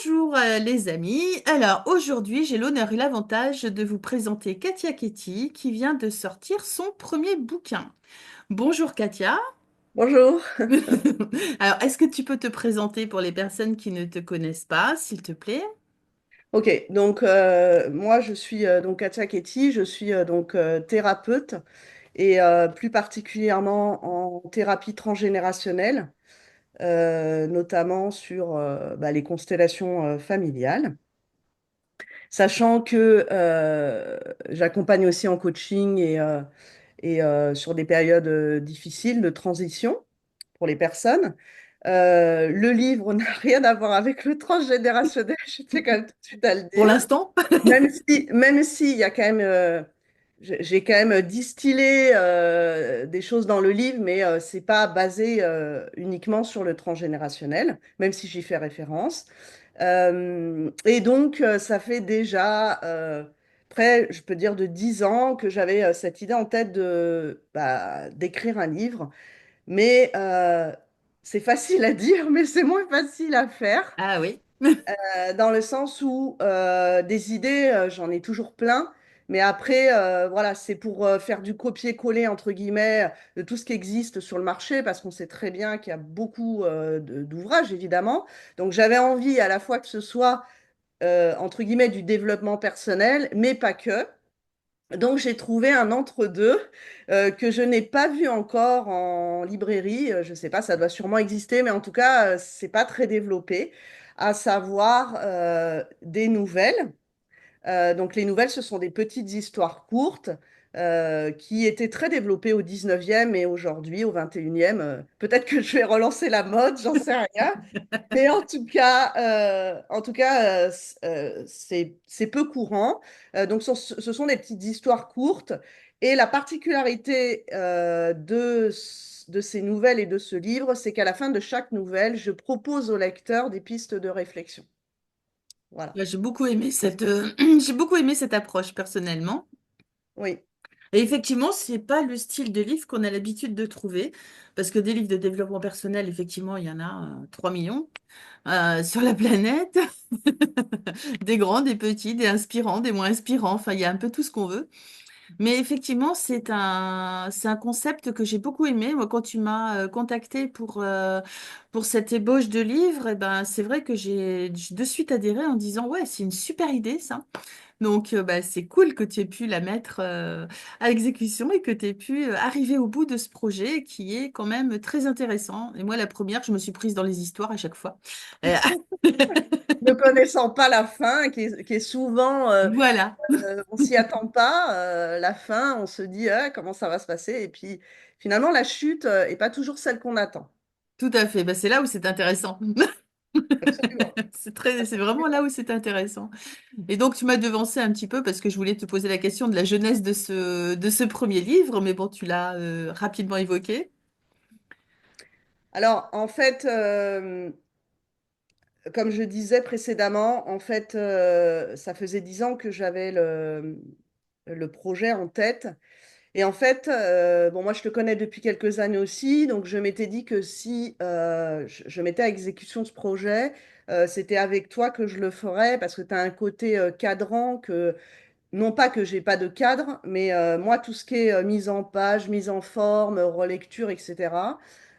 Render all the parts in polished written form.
Bonjour les amis. Alors aujourd'hui, j'ai l'honneur et l'avantage de vous présenter Katia Ketty qui vient de sortir son premier bouquin. Bonjour Katia. Bonjour. Alors, est-ce que tu peux te présenter pour les personnes qui ne te connaissent pas, s'il te plaît? Ok, donc moi je suis donc Katia Ketty, je suis thérapeute et plus particulièrement en thérapie transgénérationnelle, notamment sur les constellations familiales. Sachant que j'accompagne aussi en coaching et sur des périodes difficiles de transition pour les personnes. Le livre n'a rien à voir avec le transgénérationnel, je tiens quand même tout de suite à le Pour dire. l'instant? Même si il y a quand même, j'ai quand même distillé des choses dans le livre, mais c'est pas basé uniquement sur le transgénérationnel, même si j'y fais référence. Et donc, ça fait déjà près, je peux dire, de 10 ans que j'avais cette idée en tête d'écrire un livre. Mais c'est facile à dire, mais c'est moins facile à faire, Ah oui. dans le sens où des idées, j'en ai toujours plein. Mais après, voilà, c'est pour faire du copier-coller, entre guillemets, de tout ce qui existe sur le marché, parce qu'on sait très bien qu'il y a beaucoup d'ouvrages, évidemment. Donc j'avais envie à la fois que ce soit entre guillemets, du développement personnel, mais pas que. Donc, j'ai trouvé un entre-deux que je n'ai pas vu encore en librairie. Je ne sais pas, ça doit sûrement exister, mais en tout cas, c'est pas très développé, à savoir des nouvelles. Donc, les nouvelles, ce sont des petites histoires courtes qui étaient très développées au 19e et aujourd'hui, au 21e. Peut-être que je vais relancer la mode, j'en sais rien. Mais en tout cas, c'est peu courant. Donc, ce sont des petites histoires courtes. Et la particularité de ces nouvelles et de ce livre, c'est qu'à la fin de chaque nouvelle, je propose au lecteur des pistes de réflexion. Voilà. Ouais, j'ai beaucoup aimé j'ai beaucoup aimé cette approche personnellement. Oui. Et effectivement, c'est pas le style de livre qu'on a l'habitude de trouver, parce que des livres de développement personnel, effectivement, il y en a 3 millions sur la planète, des grands, des petits, des inspirants, des moins inspirants, enfin, il y a un peu tout ce qu'on veut. Mais effectivement, c'est un concept que j'ai beaucoup aimé. Moi, quand tu m'as contacté pour cette ébauche de livre, eh ben, c'est vrai que j'ai de suite adhéré en disant, ouais, c'est une super idée, ça. Donc, bah, c'est cool que tu aies pu la mettre à exécution et que tu aies pu arriver au bout de ce projet qui est quand même très intéressant. Et moi, la première, je me suis prise dans les histoires à chaque fois. Euh, Ne connaissant pas la fin, qui est souvent, voilà, on s'y attend pas, la fin, on se dit ah, comment ça va se passer. Et puis finalement, la chute est pas toujours celle qu'on attend. tout à fait. Bah, c'est là où c'est intéressant. Absolument. C'est vraiment là où c'est intéressant. Et donc, tu m'as devancé un petit peu parce que je voulais te poser la question de la jeunesse de ce premier livre, mais bon, tu l'as rapidement évoqué. Alors, en fait, comme je disais précédemment, en fait, ça faisait 10 ans que j'avais le projet en tête. Et en fait, bon, moi, je te connais depuis quelques années aussi, donc je m'étais dit que si je mettais à exécution ce projet, c'était avec toi que je le ferais, parce que tu as un côté cadrant que, non pas que j'ai pas de cadre, mais moi, tout ce qui est mise en page, mise en forme, relecture, etc.,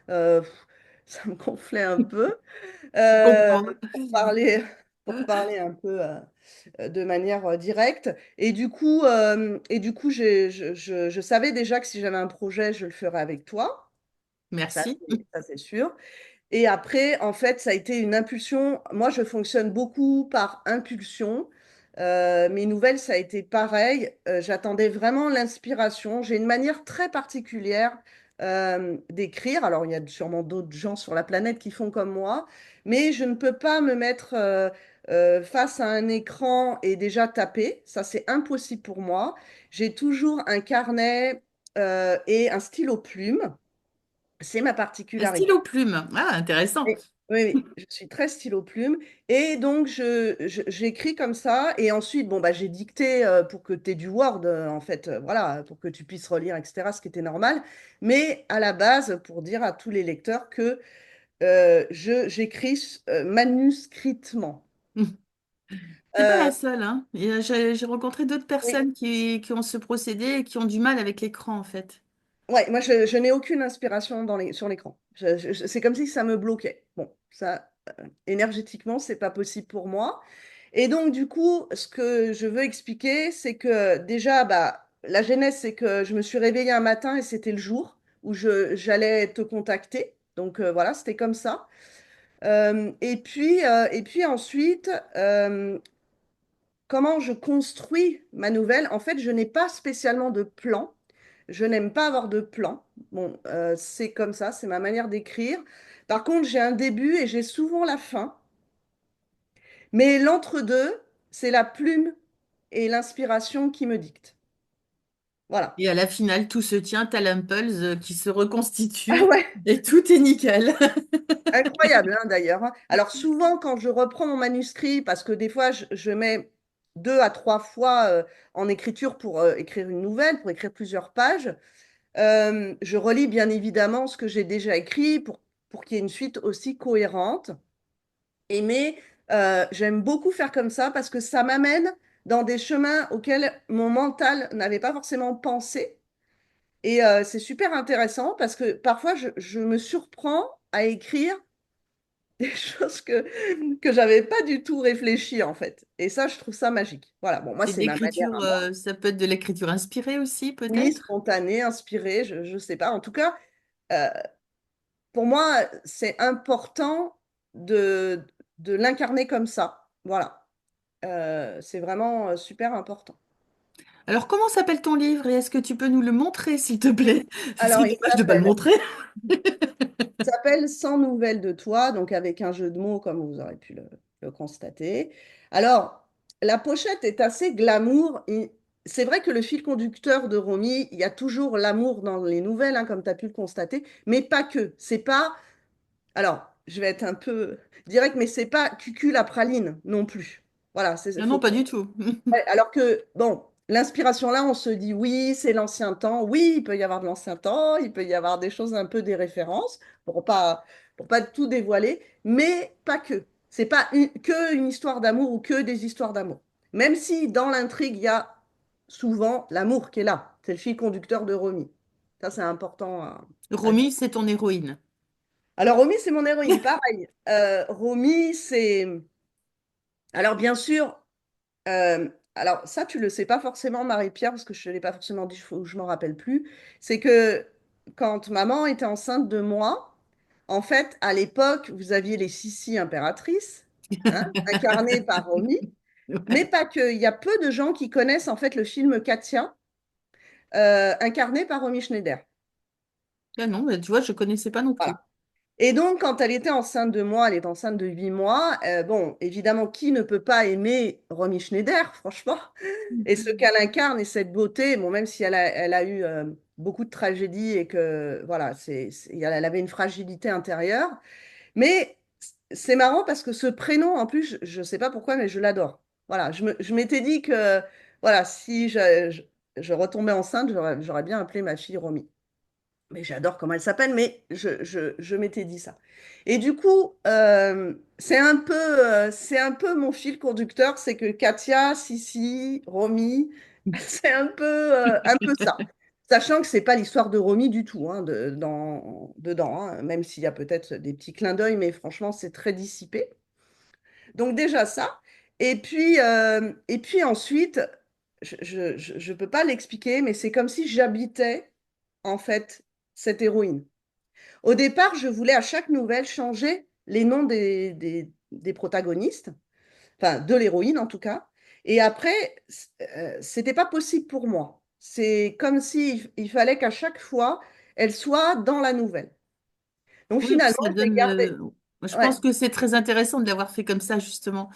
euh, pff, ça me gonflait un peu. Euh, Comprendre. pour parler, pour parler un peu de manière directe. Et du coup, je savais déjà que si j'avais un projet, je le ferais avec toi. Ça, Merci. ça, c'est sûr. Et après, en fait, ça a été une impulsion. Moi, je fonctionne beaucoup par impulsion. Mes nouvelles, ça a été pareil. J'attendais vraiment l'inspiration. J'ai une manière très particulière d'écrire. Alors, il y a sûrement d'autres gens sur la planète qui font comme moi, mais je ne peux pas me mettre face à un écran et déjà taper. Ça, c'est impossible pour moi. J'ai toujours un carnet et un stylo plume. C'est ma Un particularité. stylo plume. Ah, intéressant. Oui, oui, oui, je suis très stylo plume. Et donc, j'écris comme ça. Et ensuite, bon, bah, j'ai dicté pour que tu aies du Word, en fait, voilà, pour que tu puisses relire, etc., ce qui était normal. Mais à la base, pour dire à tous les lecteurs que j'écris manuscritement. C'est pas la Euh, seule, hein. J'ai rencontré d'autres oui, personnes qui ont ce procédé et qui ont du mal avec l'écran, en fait. ouais, moi je n'ai aucune inspiration sur l'écran. C'est comme si ça me bloquait. Bon, ça, énergétiquement, c'est pas possible pour moi. Et donc, du coup, ce que je veux expliquer, c'est que déjà, bah, la genèse, c'est que je me suis réveillée un matin et c'était le jour où j'allais te contacter. Donc, voilà, c'était comme ça. Et puis ensuite, comment je construis ma nouvelle? En fait, je n'ai pas spécialement de plan. Je n'aime pas avoir de plan. Bon, c'est comme ça, c'est ma manière d'écrire. Par contre, j'ai un début et j'ai souvent la fin. Mais l'entre-deux, c'est la plume et l'inspiration qui me dictent. Voilà. Et à la finale, tout se tient, t'as l'impulse qui se Ah reconstitue ouais, et tout est nickel. incroyable hein, d'ailleurs, hein. Alors souvent, quand je reprends mon manuscrit, parce que des fois, je mets 2 à 3 fois en écriture pour écrire une nouvelle, pour écrire plusieurs pages, je relis bien évidemment ce que j'ai déjà écrit pour qu'il y ait une suite aussi cohérente. Mais j'aime beaucoup faire comme ça parce que ça m'amène dans des chemins auxquels mon mental n'avait pas forcément pensé. Et c'est super intéressant parce que parfois, je me surprends à écrire des choses que j'avais pas du tout réfléchi en fait. Et ça, je trouve ça magique. Voilà, bon, moi, Et c'est ma manière d'écriture, à moi. ça peut être de l'écriture inspirée aussi, Oui, peut-être? spontanée, inspirée, je sais pas. En tout cas, euh, pour moi, c'est important de, de l'incarner comme ça. Voilà. C'est vraiment super important. Alors, comment s'appelle ton livre et est-ce que tu peux nous le montrer, s'il te plaît? Ce Alors, serait dommage de ne pas le montrer. il s'appelle Sans nouvelles de toi, donc avec un jeu de mots, comme vous aurez pu le constater. Alors, la pochette est assez glamour. C'est vrai que le fil conducteur de Romy, il y a toujours l'amour dans les nouvelles, hein, comme tu as pu le constater, mais pas que. C'est pas. Alors, je vais être un peu direct, mais c'est pas cucul à praline non plus. Voilà, Non, non, faut pas pas. du tout. Ouais, alors que, bon, l'inspiration là, on se dit oui, c'est l'ancien temps. Oui, il peut y avoir de l'ancien temps, il peut y avoir des choses un peu des références pour pas tout dévoiler, mais pas que. C'est pas que une histoire d'amour ou que des histoires d'amour. Même si dans l'intrigue, il y a souvent l'amour qui est là. C'est le fil conducteur de Romy. Ça, c'est important à dire. Romy, c'est ton héroïne. Alors, Romy, c'est mon héroïne. Pareil. Romy, c'est. Alors, bien sûr. Alors, ça, tu le sais pas forcément, Marie-Pierre, parce que je ne l'ai pas forcément dit, je m'en rappelle plus. C'est que quand maman était enceinte de moi, en fait, à l'époque, vous aviez les Sissi impératrices, hein, incarnées par Romy, mais Ouais. pas que. Il y a peu de gens qui connaissent en fait le film Katia, incarné par Romy Schneider. Ah non, mais tu vois, je connaissais pas non plus. Voilà. Et donc, quand elle était enceinte de moi, elle est enceinte de 8 mois, bon, évidemment, qui ne peut pas aimer Romy Schneider, franchement? Et ce qu'elle incarne et cette beauté, bon, même si elle a eu beaucoup de tragédies et que, voilà, elle avait une fragilité intérieure. Mais c'est marrant parce que ce prénom, en plus, je ne sais pas pourquoi, mais je l'adore. Voilà, je m'étais dit que, voilà, si je retombais enceinte, j'aurais bien appelé ma fille Romy. Mais j'adore comment elle s'appelle, mais je m'étais dit ça. Et du coup, c'est un peu mon fil conducteur, c'est que Katia, Sissi, Romy, c'est un peu ça. Sachant que c'est pas l'histoire de Romy du tout, hein, dedans, hein, même s'il y a peut-être des petits clins d'œil, mais franchement, c'est très dissipé. Donc déjà ça. Et puis ensuite, je peux pas l'expliquer, mais c'est comme si j'habitais en fait cette héroïne. Au départ, je voulais à chaque nouvelle changer les noms des protagonistes, enfin de l'héroïne en tout cas. Et après, c'était pas possible pour moi. C'est comme si il fallait qu'à chaque fois, elle soit dans la nouvelle. Donc Oui, et puis finalement, ça je l'ai donne. gardée. Je Ouais. pense que c'est très intéressant de l'avoir fait comme ça, justement.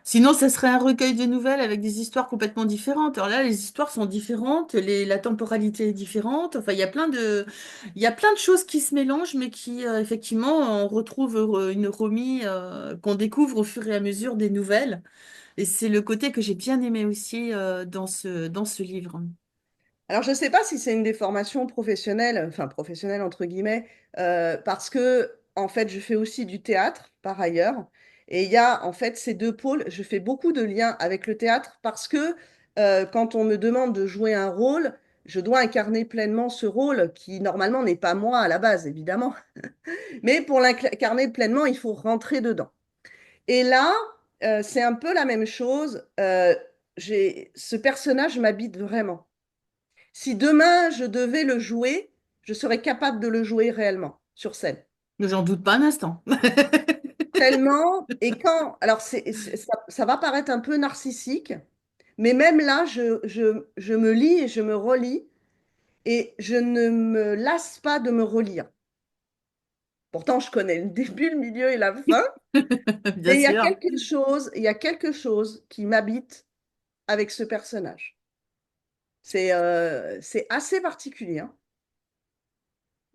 Sinon, ça serait un recueil de nouvelles avec des histoires complètement différentes. Alors là, les histoires sont différentes, la temporalité est différente. Enfin, il y a plein de choses qui se mélangent, mais qui, effectivement, on retrouve une Romy qu'on découvre au fur et à mesure des nouvelles. Et c'est le côté que j'ai bien aimé aussi dans ce livre. Alors, je ne sais pas si c'est une déformation professionnelle, enfin professionnelle entre guillemets, parce que en fait, je fais aussi du théâtre par ailleurs. Et il y a en fait ces deux pôles. Je fais beaucoup de liens avec le théâtre parce que quand on me demande de jouer un rôle, je dois incarner pleinement ce rôle qui normalement n'est pas moi à la base, évidemment. Mais pour l'incarner pleinement, il faut rentrer dedans. Et là, c'est un peu la même chose. Ce personnage m'habite vraiment. Si demain je devais le jouer, je serais capable de le jouer réellement sur scène. J'en doute pas un instant. Tellement, et quand, alors ça va paraître un peu narcissique, mais même là, je me lis et je me relis, et je ne me lasse pas de me relire. Pourtant, je connais le début, le milieu et la fin, Bien mais sûr. il y a quelque chose qui m'habite avec ce personnage. C'est assez particulier, hein.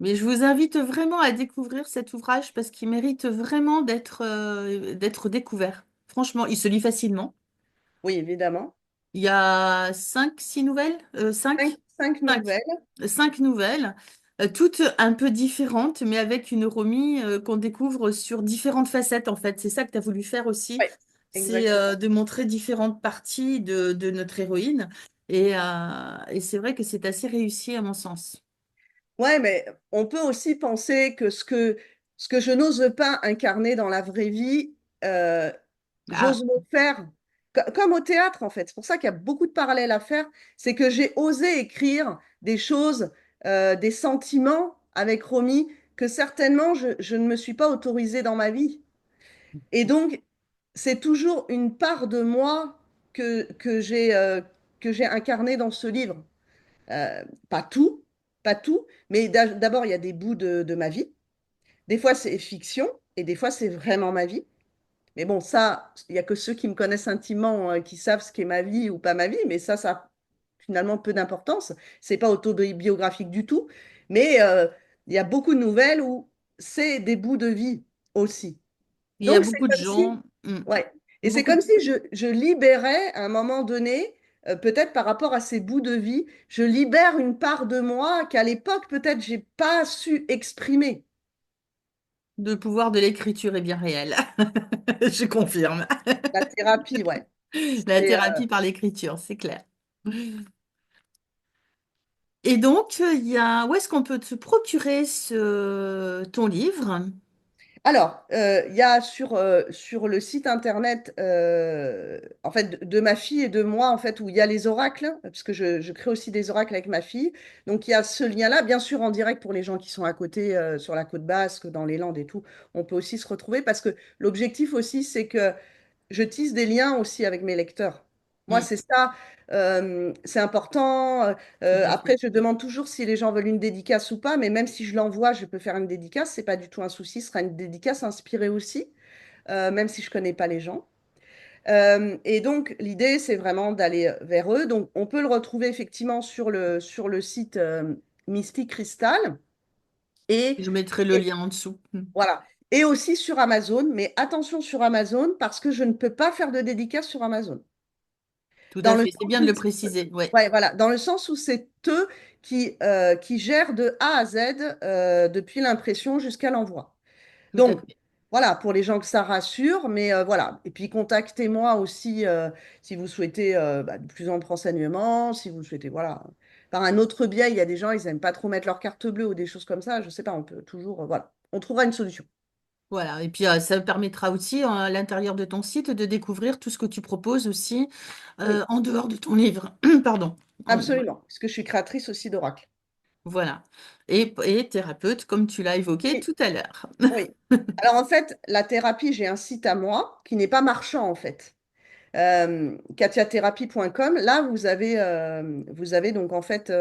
Mais je vous invite vraiment à découvrir cet ouvrage parce qu'il mérite vraiment d'être découvert. Franchement, il se lit facilement. Oui, évidemment. Il y a cinq, six nouvelles, Cinq cinq, nouvelles. cinq nouvelles, toutes un peu différentes, mais avec une Romy qu'on découvre sur différentes facettes en fait. C'est ça que tu as voulu faire aussi, Oui, c'est exactement. de montrer différentes parties de notre héroïne. Et c'est vrai que c'est assez réussi à mon sens. Ouais, mais on peut aussi penser que ce que je n'ose pas incarner dans la vraie vie, euh, Ah, j'ose le faire comme au théâtre, en fait. C'est pour ça qu'il y a beaucoup de parallèles à faire. C'est que j'ai osé écrire des choses, des sentiments avec Romy que certainement je ne me suis pas autorisée dans ma vie. Et donc, c'est toujours une part de moi que j'ai incarnée dans ce livre. Pas tout, pas tout, mais d'abord, il y a des bouts de ma vie. Des fois, c'est fiction et des fois, c'est vraiment ma vie. Mais bon, ça, il n'y a que ceux qui me connaissent intimement qui savent ce qu'est ma vie ou pas ma vie, mais ça a finalement peu d'importance. C'est pas autobiographique du tout, mais il y a beaucoup de nouvelles où c'est des bouts de vie aussi. il y a Donc, c'est beaucoup de comme si, gens, ouais, et c'est beaucoup de- comme si je libérais à un moment donné, peut-être par rapport à ces bouts de vie, je libère une part de moi qu'à l'époque, peut-être, j'ai pas su exprimer. de pouvoir de l'écriture est bien réel. Je confirme. La thérapie, ouais. La C'est, thérapie par l'écriture, c'est clair. Et donc, où est-ce qu'on peut te procurer ton livre? Alors, il y a sur le site internet, en fait, de ma fille et de moi, en fait, où il y a les oracles, parce que je crée aussi des oracles avec ma fille. Donc, il y a ce lien-là, bien sûr, en direct pour les gens qui sont à côté, sur la côte basque, dans les Landes et tout. On peut aussi se retrouver parce que l'objectif aussi, c'est que je tisse des liens aussi avec mes lecteurs. Moi, Hmm, c'est ça, c'est important. tout à Après, fait. je demande toujours si les gens veulent une dédicace ou pas, mais même si je l'envoie, je peux faire une dédicace. C'est pas du tout un souci. Ce sera une dédicace inspirée aussi, même si je connais pas les gens. Et donc, l'idée, c'est vraiment d'aller vers eux. Donc, on peut le retrouver effectivement sur le site Mystique Crystal et, Je mettrai le et lien en dessous. Hmm. voilà. Et aussi sur Amazon. Mais attention sur Amazon parce que je ne peux pas faire de dédicace sur Amazon. Tout Dans à le fait. C'est sens bien de où le préciser. Ouais, Ouais, voilà, dans le sens où c'est eux qui gèrent de A à Z depuis l'impression jusqu'à l'envoi. tout à Donc, fait. voilà, pour les gens que ça rassure, mais voilà. Et puis, contactez-moi aussi si vous souhaitez de plus amples renseignements, si vous souhaitez, voilà. Par un autre biais, il y a des gens, ils n'aiment pas trop mettre leur carte bleue ou des choses comme ça. Je sais pas, on peut toujours, voilà. On trouvera une solution. Voilà. Et puis, ça permettra aussi, à l'intérieur de ton site, de découvrir tout ce que tu proposes aussi Oui, en dehors de ton livre. Pardon. absolument, parce que je suis créatrice aussi d'Oracle. Voilà. Et thérapeute, comme tu l'as évoqué Oui, tout à l'heure. oui. Alors, en fait, la thérapie, j'ai un site à moi qui n'est pas marchand, en fait. Katiathérapie.com. Là, vous avez donc en fait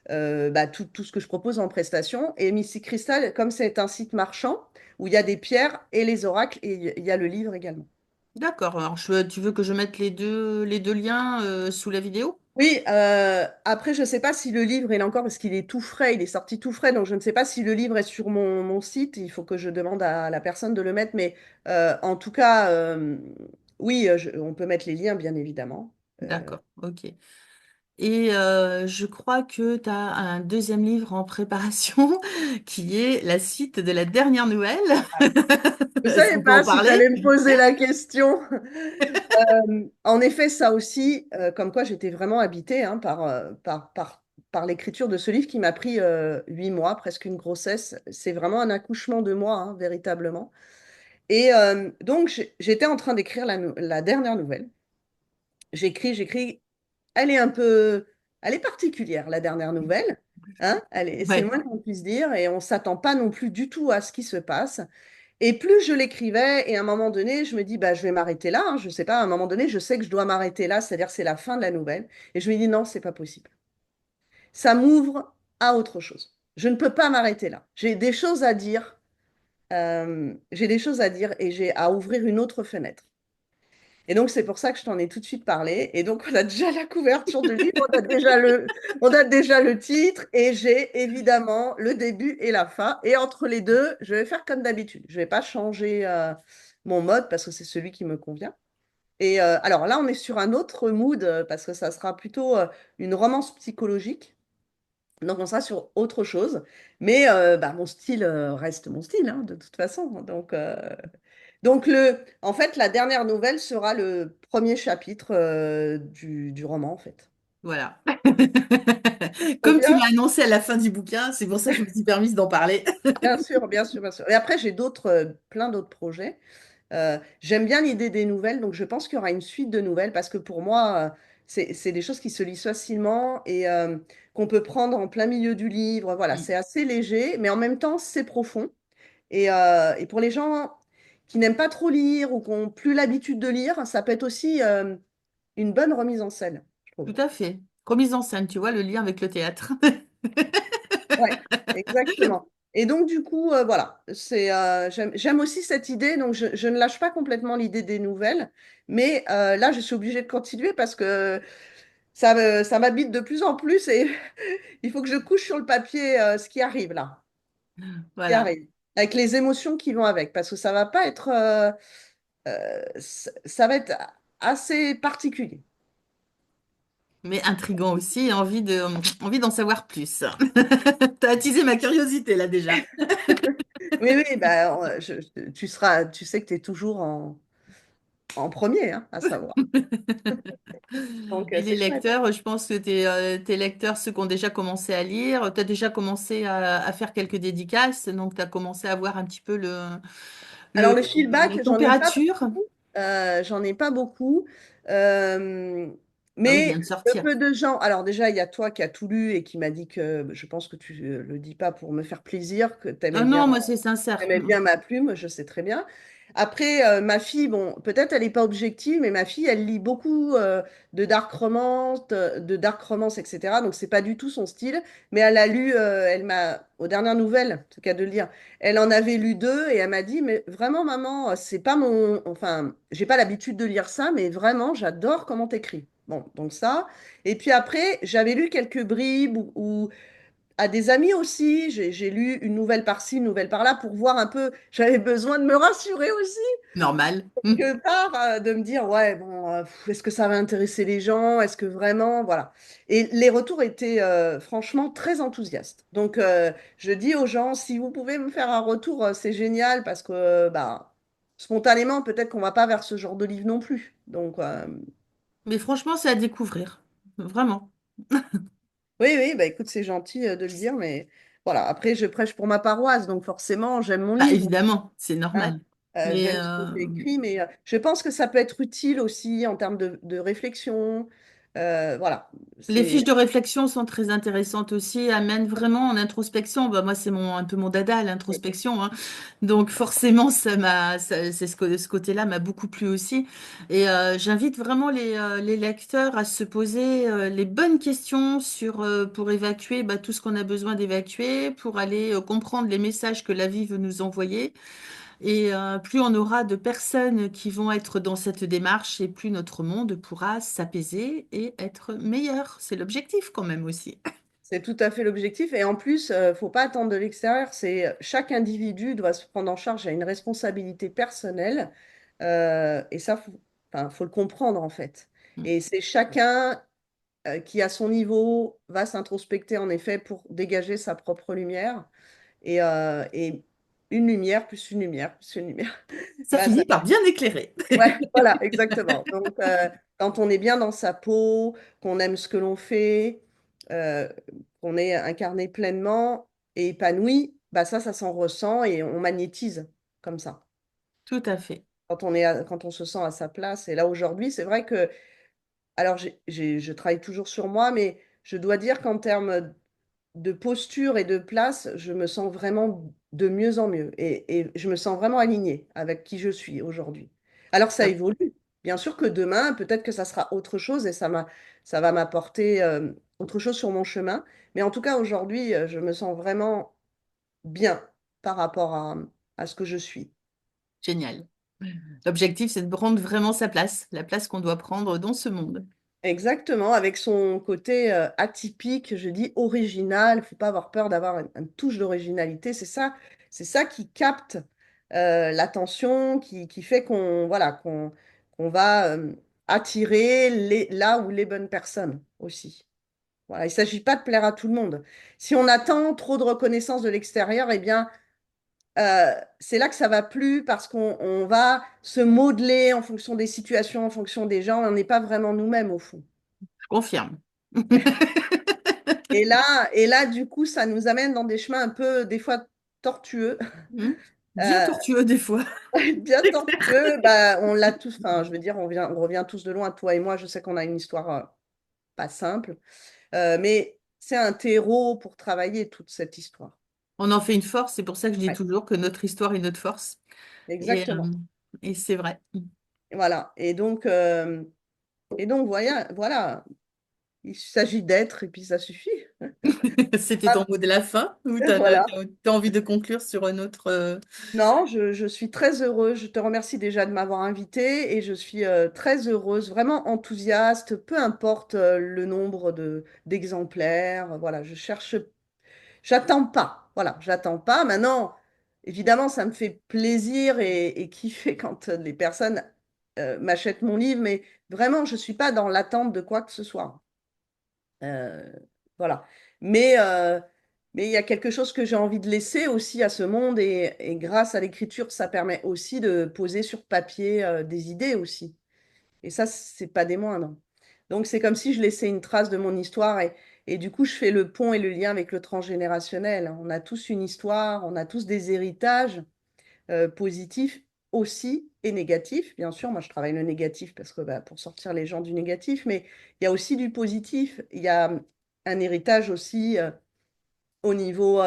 tout ce que je propose en prestation. Et Mystic Crystal, comme c'est un site marchand où il y a des pierres et les oracles, et il y a le livre également. D'accord. Alors, tu veux que je mette les deux liens sous la vidéo? Oui, après, je ne sais pas si le livre est là encore, parce qu'il est tout frais, il est sorti tout frais, donc je ne sais pas si le livre est sur mon site, il faut que je demande à la personne de le mettre, mais en tout cas, oui, on peut mettre les liens, bien évidemment. Euh, D'accord. Ok. Et je crois que tu as un deuxième livre en préparation qui est la suite de la dernière nouvelle. Je ne Est-ce savais qu'on peut en pas si tu parler? allais me poser la question. En effet, ça aussi, comme quoi j'étais vraiment habitée hein, par l'écriture de ce livre qui m'a pris 8 mois, presque une grossesse. C'est vraiment un accouchement de moi, hein, véritablement. Et donc, j'étais en train d'écrire la dernière nouvelle. J'écris. Elle est un peu, elle est particulière, la dernière nouvelle. Hein? C'est le Ouais, moins qu'on puisse dire. Et on ne s'attend pas non plus du tout à ce qui se passe. Et plus je l'écrivais, et à un moment donné, je me dis, bah, je vais m'arrêter là. Hein, je sais pas, à un moment donné, je sais que je dois m'arrêter là, c'est-à-dire c'est la fin de la nouvelle. Et je me dis, non, c'est pas possible. Ça m'ouvre à autre chose. Je ne peux pas m'arrêter là. J'ai des choses à dire. J'ai des choses à dire et j'ai à ouvrir une autre fenêtre. Et donc, c'est pour ça que je t'en ai tout de suite parlé. Et donc, on a déjà la couverture du livre, on a déjà le titre, et j'ai évidemment le début et la fin. Et entre les deux, je vais faire comme d'habitude. Je ne vais pas changer mon mode parce que c'est celui qui me convient. Et alors là, on est sur un autre mood parce que ça sera plutôt une romance psychologique. Donc, on sera sur autre chose. Mais bah, mon style reste mon style, hein, de toute façon. Donc, en fait, la dernière nouvelle sera le premier chapitre du roman, en fait. voilà. Trop Comme tu bien. l'as annoncé à la fin du bouquin, c'est pour ça que je me suis permise d'en parler. Bien sûr, bien sûr, bien sûr. Et après, j'ai plein d'autres projets. J'aime bien l'idée des nouvelles, donc je pense qu'il y aura une suite de nouvelles parce que pour moi, c'est des choses qui se lisent facilement et qu'on peut prendre en plein milieu du livre. Voilà, c'est assez léger, mais en même temps, c'est profond. Et pour les gens qui n'aiment pas trop lire ou qui n'ont plus l'habitude de lire, ça peut être aussi une bonne remise en scène, je trouve. Tout à fait. Remise en scène, tu vois, le lien avec le théâtre. Ouais, exactement. Et donc, du coup, voilà, j'aime aussi cette idée. Donc, je ne lâche pas complètement l'idée des nouvelles. Mais là, je suis obligée de continuer parce que ça m'habite de plus en plus et il faut que je couche sur le papier ce qui arrive là, ce qui Voilà. arrive, avec les émotions qui vont avec. Parce que ça va pas être, ça va être assez particulier. Mais intriguant aussi, envie d'en savoir plus. T'as attisé ma curiosité là déjà. Oui, oui, bah, tu sais que tu es toujours en premier, hein, à savoir. Donc, Et les c'est chouette. lecteurs, je pense que tes lecteurs, ceux qui ont déjà commencé à lire, tu as déjà commencé à faire quelques dédicaces, donc tu as commencé à voir un petit peu Alors, le, le la feedback, température. j'en ai pas beaucoup. Euh, Bah oui, il mais vient de le sortir. peu de gens. Alors, déjà, il y a toi qui as tout lu et qui m'a dit que je pense que tu le dis pas pour me faire plaisir, que Ah non, moi c'est sincère. t'aimais bien ma plume, je sais très bien. Après, ma fille, bon, peut-être elle n'est pas objective, mais ma fille, elle lit beaucoup de dark romance, etc. Donc, c'est pas du tout son style. Mais elle a lu, aux dernières nouvelles, c'est le cas de le dire, elle en avait lu deux et elle m'a dit, mais vraiment, maman, c'est pas enfin, j'ai pas l'habitude de lire ça, mais vraiment, j'adore comment t'écris. Bon, donc ça. Et puis après, j'avais lu quelques bribes ou à des amis aussi. J'ai lu une nouvelle par-ci, une nouvelle par-là pour voir un peu. J'avais besoin de me rassurer aussi, Normal. quelque part, de me dire, ouais, bon, est-ce que ça va intéresser les gens? Est-ce que vraiment, voilà. Et les retours étaient franchement très enthousiastes. Donc, je dis aux gens, si vous pouvez me faire un retour, c'est génial parce que, bah, spontanément, peut-être qu'on va pas vers ce genre de livre non plus. Donc, Mais franchement, c'est à découvrir. Vraiment. oui, oui, bah écoute, c'est gentil de le dire, mais voilà. Après, je prêche pour ma paroisse, donc forcément, j'aime mon Bah, livre. évidemment, c'est Hein. normal. Mais J'aime ce que j'ai écrit, mais je pense que ça peut être utile aussi en termes de réflexion. Voilà. les C'est fiches de réflexion sont très intéressantes aussi, amènent vraiment en introspection. Bah, moi, c'est un peu mon dada, l'introspection, hein. Donc forcément, ce côté-là m'a beaucoup plu aussi. Et j'invite vraiment les lecteurs à se poser les bonnes questions pour évacuer bah, tout ce qu'on a besoin d'évacuer, pour aller comprendre les messages que la vie veut nous envoyer. Et plus on aura de personnes qui vont être dans cette démarche, et plus notre monde pourra s'apaiser et être meilleur. C'est l'objectif quand même aussi. c'est tout à fait l'objectif. Et en plus, faut pas attendre de l'extérieur. C'est chaque individu doit se prendre en charge à une responsabilité personnelle. Et ça, enfin, faut le comprendre en fait. Et c'est chacun. qui, à son niveau, va s'introspecter en effet pour dégager sa propre lumière. Et une lumière plus une lumière plus une lumière, Ça bah, ça finit par bien éclairer. ouais, voilà, exactement. Donc, quand on est bien dans sa peau, qu'on aime ce que l'on fait, euh, qu'on est incarné pleinement et épanoui, bah ça s'en ressent et on magnétise comme ça. Tout à fait. Quand on se sent à sa place. Et là, aujourd'hui, c'est vrai que, alors, je travaille toujours sur moi, mais je dois dire qu'en termes de posture et de place, je me sens vraiment de mieux en mieux et je me sens vraiment alignée avec qui je suis aujourd'hui. Alors ça Ça, évolue. Bien sûr que demain, peut-être que ça sera autre chose et ça va m'apporter autre chose sur mon chemin. Mais en tout cas, aujourd'hui, je me sens vraiment bien par rapport à ce que je suis. génial. L'objectif, c'est de prendre vraiment sa place, la place qu'on doit prendre dans ce monde. Exactement, avec son côté atypique, je dis original. Il ne faut pas avoir peur d'avoir une touche d'originalité. C'est ça qui capte l'attention, qui fait qu'on voilà, qu'on va attirer là où les bonnes personnes aussi. Voilà, il ne s'agit pas de plaire à tout le monde. Si on attend trop de reconnaissance de l'extérieur, eh bien, c'est là que ça va plus parce qu'on va se modeler en fonction des situations, en fonction des gens. On n'est pas vraiment nous-mêmes au fond. Je confirme. Et là, du coup, ça nous amène dans des chemins un peu, des fois, tortueux. Hmm. Bien Euh, tortueux des fois. bien C'est clair. tortueux. Bah, on l'a tous, enfin, je veux dire, on revient tous de loin, toi et moi. Je sais qu'on a une histoire pas simple. Mais c'est un terreau pour travailler toute cette histoire. On en fait une force, c'est pour ça que je dis Ouais, toujours que notre histoire est notre force. Et, exactement. et c'est vrai. Voilà. Et donc voilà, voilà. Il s'agit d'être et puis ça suffit. C'était ton Ah, mot de la fin ou tu voilà. as envie de conclure sur un autre... Non, je suis très heureuse. Je te remercie déjà de m'avoir invitée et je suis très heureuse, vraiment enthousiaste, peu importe le nombre d'exemplaires. Voilà, j'attends pas. Voilà, j'attends pas. Maintenant, évidemment, ça me fait plaisir et kiffer quand les personnes m'achètent mon livre, mais vraiment, je suis pas dans l'attente de quoi que ce soit. Euh, voilà. Mais euh, mais il y a quelque chose que j'ai envie de laisser aussi à ce monde et grâce à l'écriture, ça permet aussi de poser sur papier des idées aussi. Et ça, c'est pas des moindres. Donc c'est comme si je laissais une trace de mon histoire et du coup, je fais le pont et le lien avec le transgénérationnel. On a tous une histoire, on a tous des héritages positifs aussi et négatifs. Bien sûr, moi je travaille le négatif parce que bah, pour sortir les gens du négatif, mais il y a aussi du positif. Il y a un héritage aussi au niveau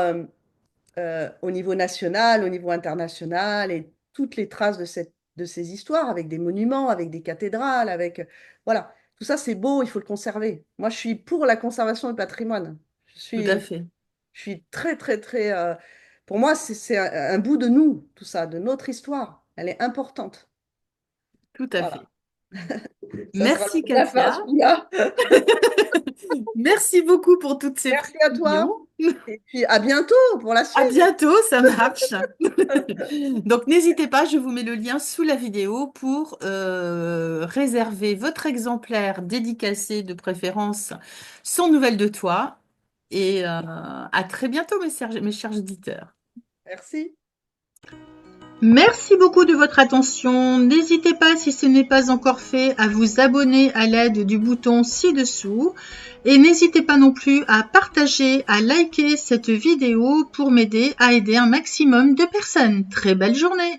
national, au niveau international et toutes les traces de ces histoires avec des monuments, avec des cathédrales, avec voilà. Tout ça, c'est beau, il faut le conserver. Moi, je suis pour la conservation du patrimoine. Je Tout à suis, fait. je suis très, très, très. Pour moi, c'est un bout de nous, tout ça, de notre histoire. Elle est importante. Tout à Voilà. fait. Ça sera le Merci mot de la fin, Katia. celui-là. Merci beaucoup pour toutes ces Merci à précisions. toi. Et puis à bientôt pour la À suite. bientôt, ça marche. Donc n'hésitez pas, je vous mets le lien sous la vidéo pour réserver votre exemplaire dédicacé de préférence sans nouvelles de toi. Et à très bientôt, mes chers auditeurs. Merci. Merci beaucoup de votre attention. N'hésitez pas, si ce n'est pas encore fait, à vous abonner à l'aide du bouton ci-dessous. Et n'hésitez pas non plus à partager, à liker cette vidéo pour m'aider à aider un maximum de personnes. Très belle journée!